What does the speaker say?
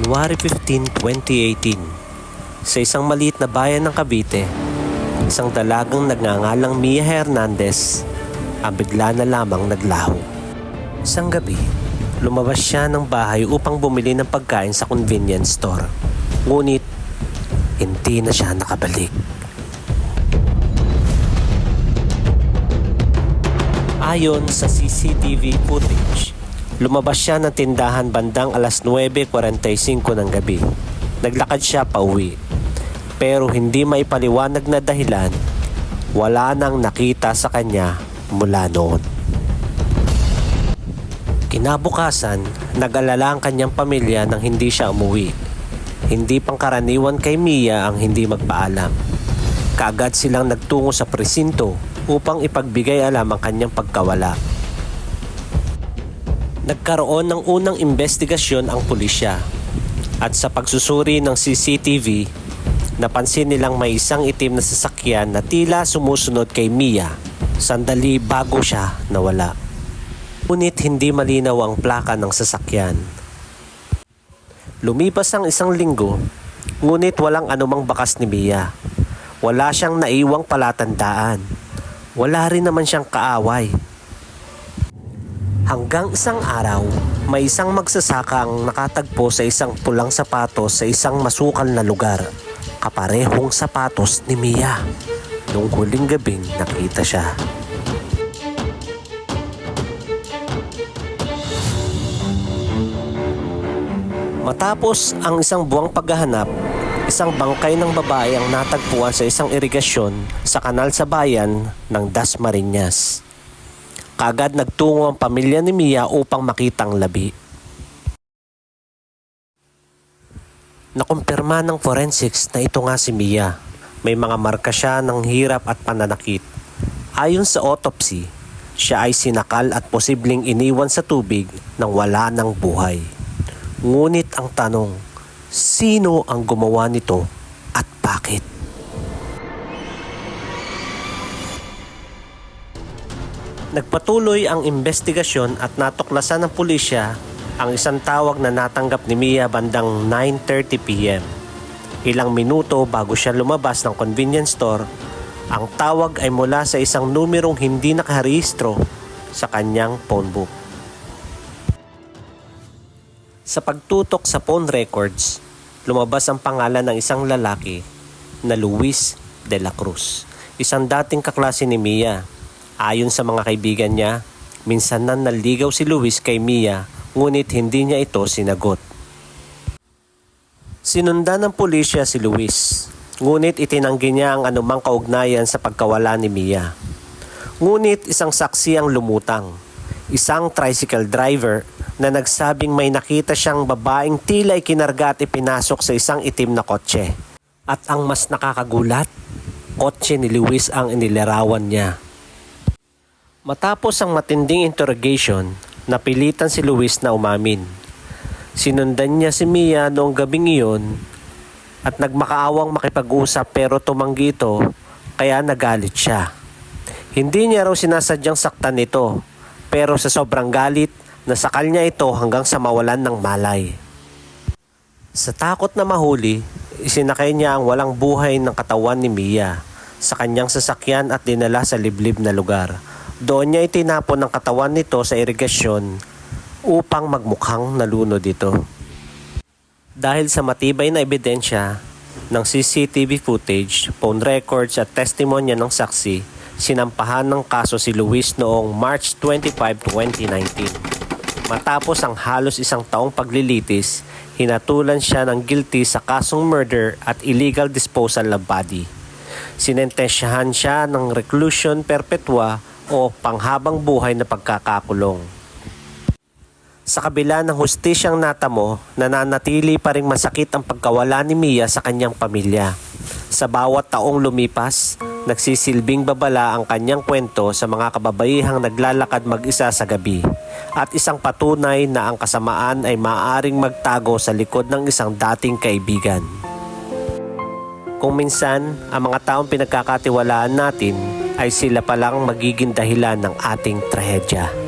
January 15, 2018, sa isang maliit na bayan ng Cavite, isang dalagang nagngangalang Mia Hernandez ang bigla na lamang naglaho. Isang gabi, lumabas siya ng bahay upang bumili ng pagkain sa convenience store. Ngunit, hindi na siya nakabalik. Ayon sa CCTV footage, lumabas siya ng tindahan bandang alas 9:45 ng gabi. Naglakad siya pauwi. Pero hindi maipaliwanag na dahilan, wala nang nakita sa kanya mula noon. Kinabukasan, nag-alala ang kanyang pamilya nang hindi siya umuwi. Hindi pangkaraniwan kay Mia ang hindi magpaalam. Kaagad silang nagtungo sa presinto upang ipagbigay alam ang kanyang pagkawala. Nagkaroon ng unang investigasyon ang pulisya at sa pagsusuri ng CCTV, napansin nilang may isang itim na sasakyan na tila sumusunod kay Mia sandali bago siya nawala. Ngunit hindi malinaw ang plaka ng sasakyan. Lumipas ang isang linggo, ngunit walang anumang bakas ni Mia. Wala siyang naiwang palatandaan. Wala rin naman siyang kaaway. Hanggang isang araw, may isang magsasaka ang nakatagpo sa isang pulang sapatos sa isang masukal na lugar. Kaparehong sapatos ni Mia. Noong huling gabing nakita siya. Matapos ang isang buwang paghahanap, isang bangkay ng babae ang natagpuan sa isang irigasyon sa kanal sa bayan ng Dasmariñas. Kaagad nagtungo ang pamilya ni Mia upang makita ang labi. Nakumpirma ng forensics na ito nga si Mia. May mga marka siya ng hirap at pananakit. Ayon sa autopsy, siya ay sinakal at posibleng iniwan sa tubig nang wala ng buhay. Ngunit ang tanong, sino ang gumawa nito at bakit? Nagpatuloy ang investigasyon at natuklasan ng pulisya ang isang tawag na natanggap ni Mia bandang 9:30 p.m. Ilang minuto bago siya lumabas ng convenience store, ang tawag ay mula sa isang numerong hindi nakarehistro sa kanyang phone book. Sa pagtutok sa phone records, lumabas ang pangalan ng isang lalaki na Luis de la Cruz, isang dating kaklase ni Mia. Ayon sa mga kaibigan niya, minsan na naligaw si Luis kay Mia, ngunit hindi niya ito sinagot. Sinundan ng pulisya si Luis, ngunit itinanggi niya ang anumang kaugnayan sa pagkawala ni Mia. Ngunit isang saksi ang lumutang, isang tricycle driver na nagsabing may nakita siyang babaeng tila ikinarga at ipinasok sa isang itim na kotse. At ang mas nakakagulat, kotse ni Luis ang inilarawan niya. Matapos ang matinding interrogation, napilitan si Luis na umamin. Sinundan niya si Mia noong gabing iyon at nagmakaawang makipag-usap pero tumanggi ito kaya nagalit siya. Hindi niya raw sinasadyang saktan ito pero sa sobrang galit, nasakal niya ito hanggang sa mawalan ng malay. Sa takot na mahuli, isinakay niya ang walang buhay ng katawan ni Mia sa kanyang sasakyan at dinala sa liblib na lugar. Doon niya itinapon ang katawan nito sa irigasyon upang magmukhang nalunod ito. Dahil sa matibay na ebidensya ng CCTV footage, phone records at testimonya ng saksi, sinampahan ng kaso si Luis noong March 25, 2019. Matapos ang halos isang taong paglilitis, hinatulan siya ng guilty sa kasong murder at illegal disposal of body. Sinentensyahan siya ng reclusion perpetua o panghabang buhay na pagkakakulong. Sa kabila ng hustisyang natamo, nananatili pa ring masakit ang pagkawala ni Mia sa kanyang pamilya. Sa bawat taong lumipas, nagsisilbing babala ang kanyang kwento sa mga kababaihang naglalakad mag-isa sa gabi at isang patunay na ang kasamaan ay maaaring magtago sa likod ng isang dating kaibigan. Kung minsan, ang mga taong pinagkakatiwalaan natin ay sila palang magiging dahilan ng ating trahedya.